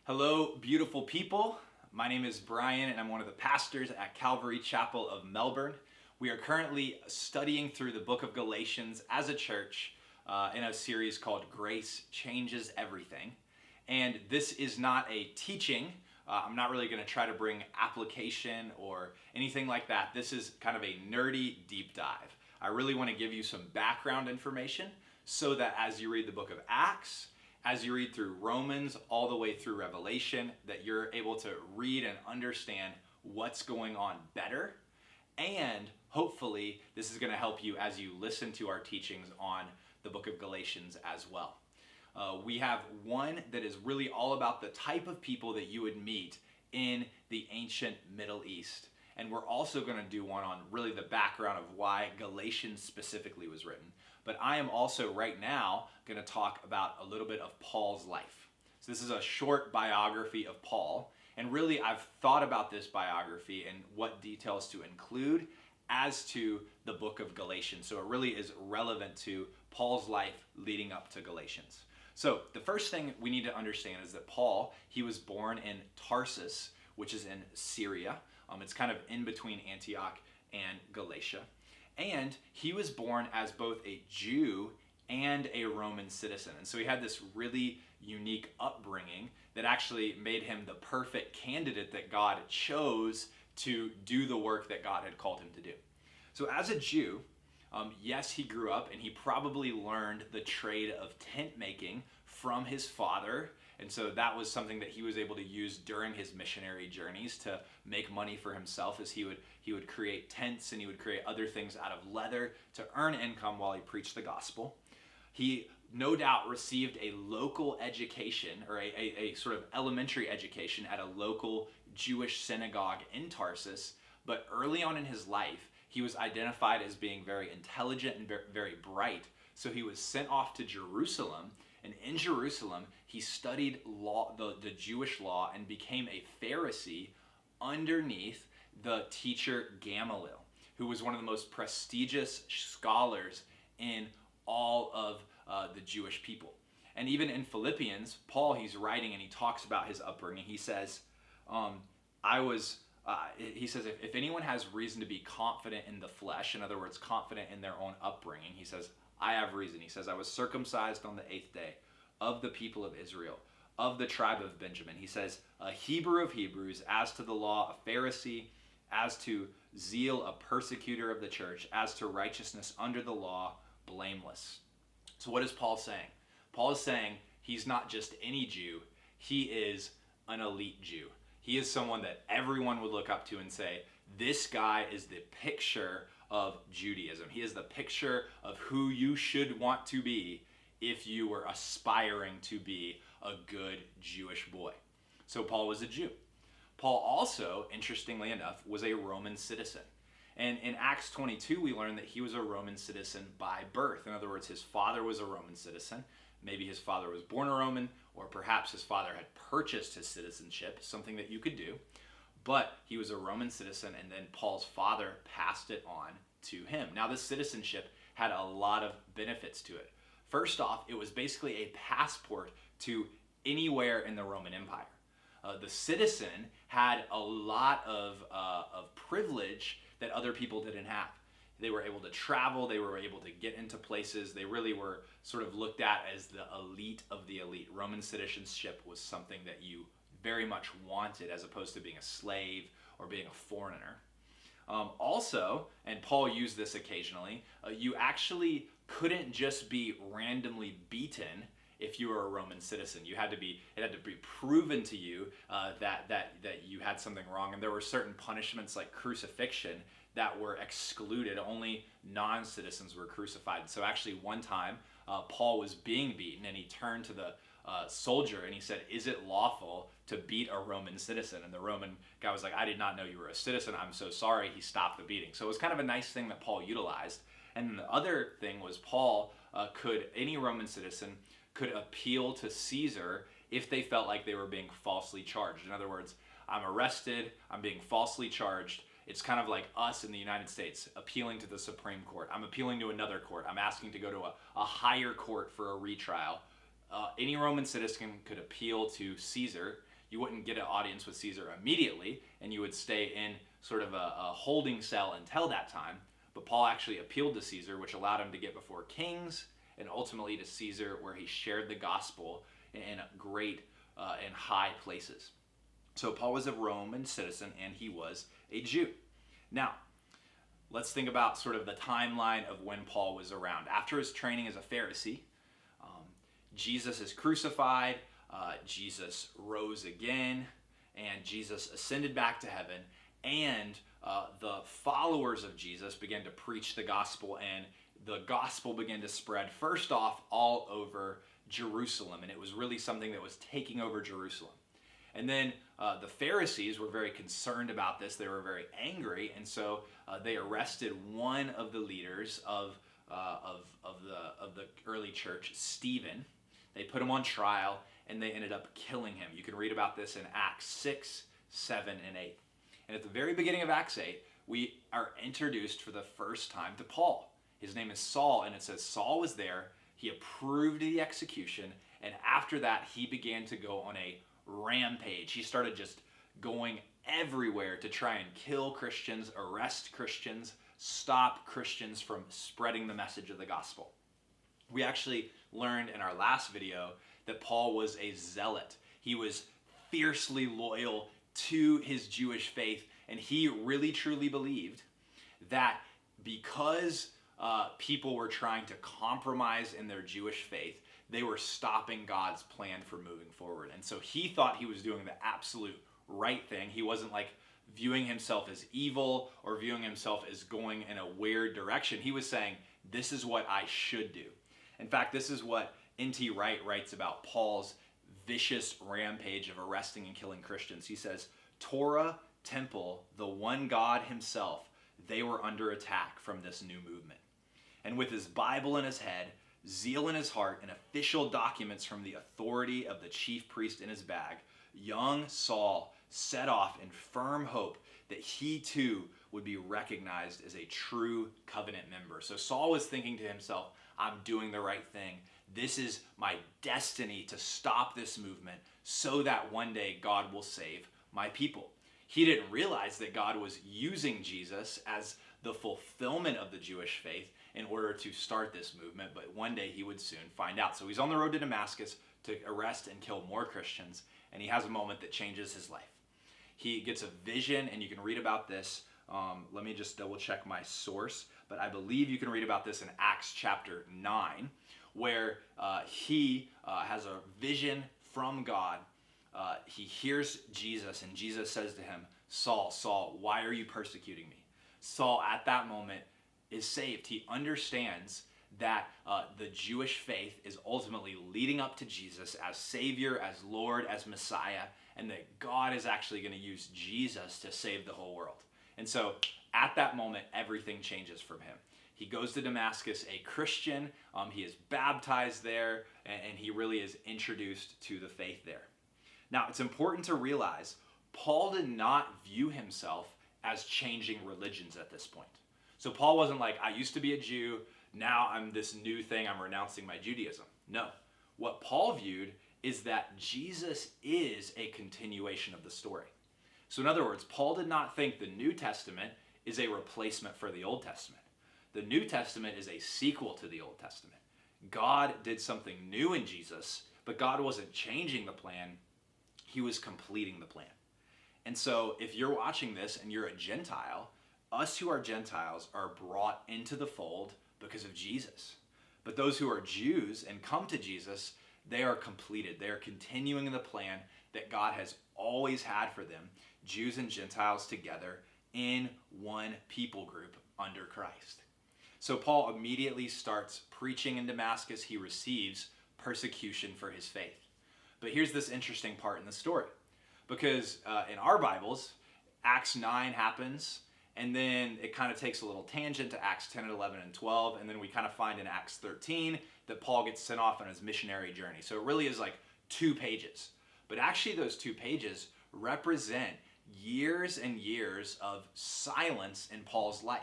Hello, beautiful people. My name is Brian, and I'm one of the pastors at Calvary Chapel of Melbourne. We are currently studying through the book of Galatians as a church in a series called Grace Changes Everything. And this is not a teaching. I'm not really going to try to bring application or anything like that. This is kind of a nerdy deep dive. I really want to give you some background information so that as you read the book of Acts, as you read through Romans all the way through Revelation, that you're able to read and understand what's going on better. And hopefully this is going to help you as you listen to our teachings on the book of Galatians as well. We have one that is really all about the type of people that you would meet in the ancient Middle East. And we're also going to do one on really the background of why Galatians specifically was written. But I am also right now going to talk about a little bit of Paul's life. So this is a short biography of Paul. And really I've thought about this biography and what details to include as to the book of Galatians. So it really is relevant to Paul's life leading up to Galatians. So the first thing we need to understand is that Paul, he was born in Tarsus, which is in Syria. It's kind of in between Antioch and Galatia. And he was born as both a Jew and a Roman citizen. And so he had this really unique upbringing that actually made him the perfect candidate that God chose to do the work that God had called him to do. So as a Jew, yes, he grew up and he probably learned the trade of tent making from his father. And so that was something that he was able to use during his missionary journeys to make money for himself, as he would create tents and he would create other things out of leather to earn income while he preached the gospel. He no doubt received a local education, or a sort of elementary education at a local Jewish synagogue in Tarsus. But early on in his life, he was identified as being very intelligent and very bright. So he was sent off to Jerusalem. And in Jerusalem, he studied law, the Jewish law, and became a Pharisee underneath the teacher Gamaliel, who was one of the most prestigious scholars in all of the Jewish people. And even in Philippians, Paul, he's writing and he talks about his upbringing. He says, if anyone has reason to be confident in the flesh, in other words, confident in their own upbringing, he says, I have reason. He says, I was circumcised on the 8th day of the people of Israel, of the tribe of Benjamin. He says, a Hebrew of Hebrews, as to the law, a Pharisee, as to zeal, a persecutor of the church, as to righteousness under the law, blameless. So what is Paul saying? Paul is saying he's not just any Jew, he is an elite Jew. He is someone that everyone would look up to and say, this guy is the picture of Judaism. He is the picture of who you should want to be if you were aspiring to be a good Jewish boy. So Paul was a Jew. Paul also, interestingly enough, was a Roman citizen. And in Acts 22, we learn that he was a Roman citizen by birth. In other words, his father was a Roman citizen. Maybe his father was born a Roman, or perhaps his father had purchased his citizenship, something that you could do. But he was a Roman citizen, and then Paul's father passed it on to him. Now, this citizenship had a lot of benefits to it. First off, it was basically a passport to anywhere in the Roman Empire. The citizen had a lot of privilege that other people didn't have. They were able to travel, they were able to get into places, they really were sort of looked at as the elite of the elite. Roman citizenship was something that you very much wanted, as opposed to being a slave or being a foreigner. Also, and Paul used this occasionally, you actually couldn't just be randomly beaten if you were a Roman citizen. It had to be proven to you that you had something wrong, and there were certain punishments like crucifixion that were excluded. Only non-citizens were crucified. So actually one time Paul was being beaten, and he turned to the soldier and he said, is it lawful to beat a Roman citizen? And the Roman guy was like, I did not know you were a citizen, I'm so sorry. He stopped the beating. So it was kind of a nice thing that Paul utilized. And the other thing was any Roman citizen could appeal to Caesar if they felt like they were being falsely charged. In other words, I'm arrested, I'm being falsely charged. It's kind of like us in the United States appealing to the Supreme Court. I'm appealing to another court. I'm asking to go to a higher court for a retrial. Any Roman citizen could appeal to Caesar you wouldn't get an audience with Caesar immediately, and you would stay in sort of a holding cell until that time. But Paul actually appealed to Caesar, which allowed him to get before kings, and ultimately to Caesar, where he shared the gospel in great and high places. So Paul was a Roman citizen, and he was a Jew. Now, let's think about sort of the timeline of when Paul was around. After his training as a Pharisee, Jesus is crucified, Jesus rose again, and Jesus ascended back to heaven, and the followers of Jesus began to preach the gospel, and the gospel began to spread first off all over Jerusalem, and it was really something that was taking over Jerusalem. And then the Pharisees were very concerned about this. They were very angry, and so they arrested one of the leaders of the early church, Stephen. They put him on trial, and they ended up killing him. You can read about this in Acts 6, 7, and 8. And at the very beginning of Acts 8, we are introduced for the first time to Paul. His name is Saul, and it says Saul was there. He approved the execution, and after that, he began to go on a rampage. He started just going everywhere to try and kill Christians, arrest Christians, stop Christians from spreading the message of the gospel. We actually learned in our last video that Paul was a zealot. He was fiercely loyal to his Jewish faith, and he really truly believed that because people were trying to compromise in their Jewish faith, they were stopping God's plan for moving forward. And so he thought he was doing the absolute right thing. He wasn't like viewing himself as evil or viewing himself as going in a weird direction. He was saying, this is what I should do. In fact, this is what N.T. Wright writes about Paul's vicious rampage of arresting and killing Christians. He says, Torah, temple, the one God himself, they were under attack from this new movement. And with his Bible in his head, zeal in his heart, and official documents from the authority of the chief priest in his bag, young Saul set off in firm hope that he too would be recognized as a true covenant member. So Saul was thinking to himself, I'm doing the right thing. This is my destiny to stop this movement so that one day God will save my people. He didn't realize that God was using Jesus as the fulfillment of the Jewish faith in order to start this movement, but one day he would soon find out. So he's on the road to Damascus to arrest and kill more Christians, and he has a moment that changes his life. He gets a vision, and you can read about this. Let me just double check my source, but I believe you can read about this in Acts chapter 9, where he has a vision from God. He hears Jesus, and Jesus says to him, Saul, Saul, why are you persecuting me? Saul, at that moment, is saved. He understands that the Jewish faith is ultimately leading up to Jesus as Savior, as Lord, as Messiah, and that God is actually going to use Jesus to save the whole world. And so at that moment, everything changes from him. He goes to Damascus a Christian. He is baptized there, and he really is introduced to the faith there. Now, it's important to realize Paul did not view himself as changing religions at this point. So Paul wasn't like, I used to be a Jew, now I'm this new thing, I'm renouncing my Judaism. No. What Paul viewed is that Jesus is a continuation of the story. So in other words, Paul did not think the New Testament is a replacement for the Old Testament. The New Testament is a sequel to the Old Testament. God did something new in Jesus, but God wasn't changing the plan, he was completing the plan. And so if you're watching this and you're a Gentile, us who are Gentiles are brought into the fold because of Jesus. But those who are Jews and come to Jesus, they are completed. They are continuing the plan that God has always had for them, Jews and Gentiles together in one people group under Christ. So Paul immediately starts preaching in Damascus. He receives persecution for his faith. But here's this interesting part in the story. Because in our Bibles, Acts 9 happens, and then it kind of takes a little tangent to Acts 10 and 11 and 12, and then we kind of find in Acts 13 that Paul gets sent off on his missionary journey. So it really is like 2 pages. But actually those 2 pages represent years and years of silence in Paul's life.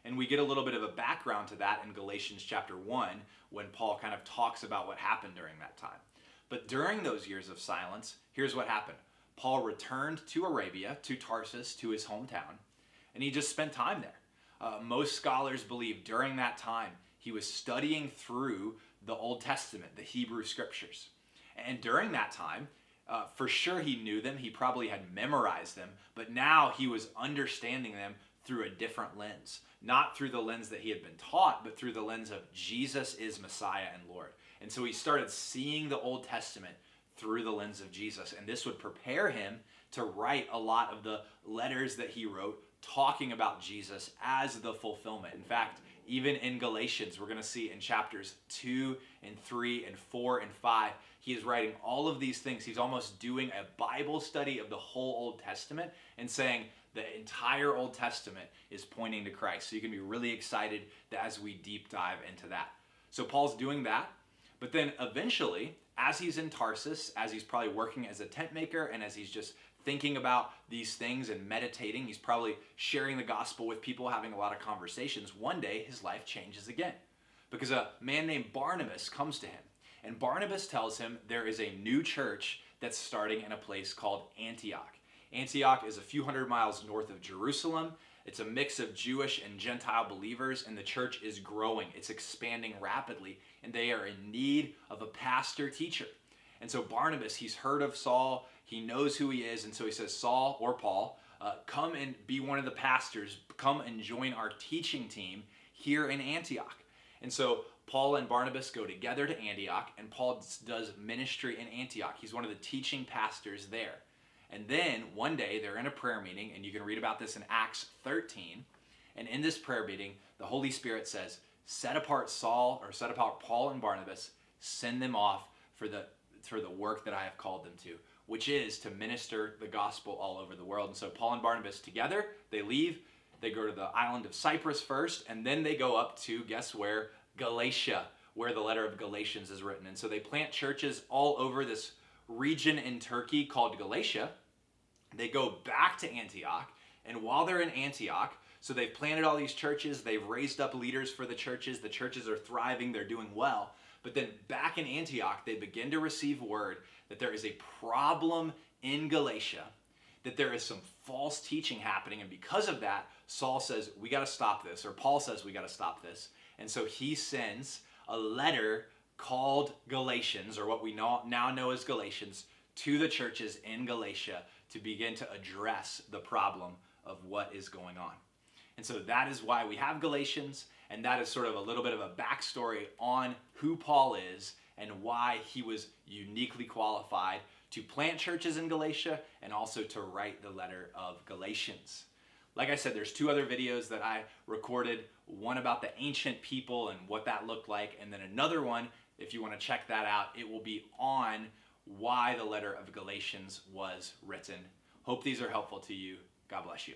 And we get a little bit of a background to that in Galatians chapter 1 when Paul kind of talks about what happened during that time. But during those years of silence, here's what happened. Paul returned to Arabia, to Tarsus, to his hometown, and he just spent time there. Most scholars believe during that time he was studying through the Old Testament, the Hebrew scriptures. And during that time, for sure he knew them, he probably had memorized them, but now he was understanding them through a different lens. Not through the lens that he had been taught, but through the lens of Jesus is Messiah and Lord. And so he started seeing the Old Testament through the lens of Jesus. And this would prepare him to write a lot of the letters that he wrote talking about Jesus as the fulfillment. In fact, even in Galatians, we're going to see in chapters 2 and 3 and 4 and 5, he is writing all of these things. He's almost doing a Bible study of the whole Old Testament and saying the entire Old Testament is pointing to Christ. So you can be really excited that as we deep dive into that. So Paul's doing that, but then eventually, as he's in Tarsus, as he's probably working as a tent maker and as he's just thinking about these things and meditating, he's probably sharing the gospel with people, having a lot of conversations. One day, his life changes again because a man named Barnabas comes to him. And Barnabas tells him there is a new church that's starting in a place called Antioch. Antioch is a few hundred miles north of Jerusalem. It's a mix of Jewish and Gentile believers, and the church is growing. It's expanding rapidly, and they are in need of a pastor teacher. And so Barnabas, he's heard of Saul. He knows who he is, and so he says, Saul or Paul, come and be one of the pastors. Come and join our teaching team here in Antioch. And so Paul and Barnabas go together to Antioch, and Paul does ministry in Antioch. He's one of the teaching pastors there. And then one day they're in a prayer meeting, and you can read about this in Acts 13. And in this prayer meeting, the Holy Spirit says, set apart Paul and Barnabas, send them off for the work that I have called them to, which is to minister the gospel all over the world. And so Paul and Barnabas together, they leave, they go to the island of Cyprus first, and then they go up to, guess where? Galatia, where the letter of Galatians is written. And so they plant churches all over this region in Turkey called Galatia. They go back to Antioch, and while they're in Antioch, so they've planted all these churches, they've raised up leaders for the churches are thriving, they're doing well. But then back in Antioch, they begin to receive word that there is a problem in Galatia, that there is some false teaching happening, and because of that, Saul says, we got to stop this, or Paul says, we got to stop this. And so he sends a letter called Galatians, or what we now know as Galatians, to the churches in Galatia to begin to address the problem of what is going on. And so that is why we have Galatians, and that is sort of a little bit of a backstory on who Paul is and why he was uniquely qualified to plant churches in Galatia and also to write the letter of Galatians. Like I said, there's 2 other videos that I recorded, one about the ancient people and what that looked like, and then another one, if you want to check that out, it will be on why the letter of Galatians was written. Hope these are helpful to you. God bless you.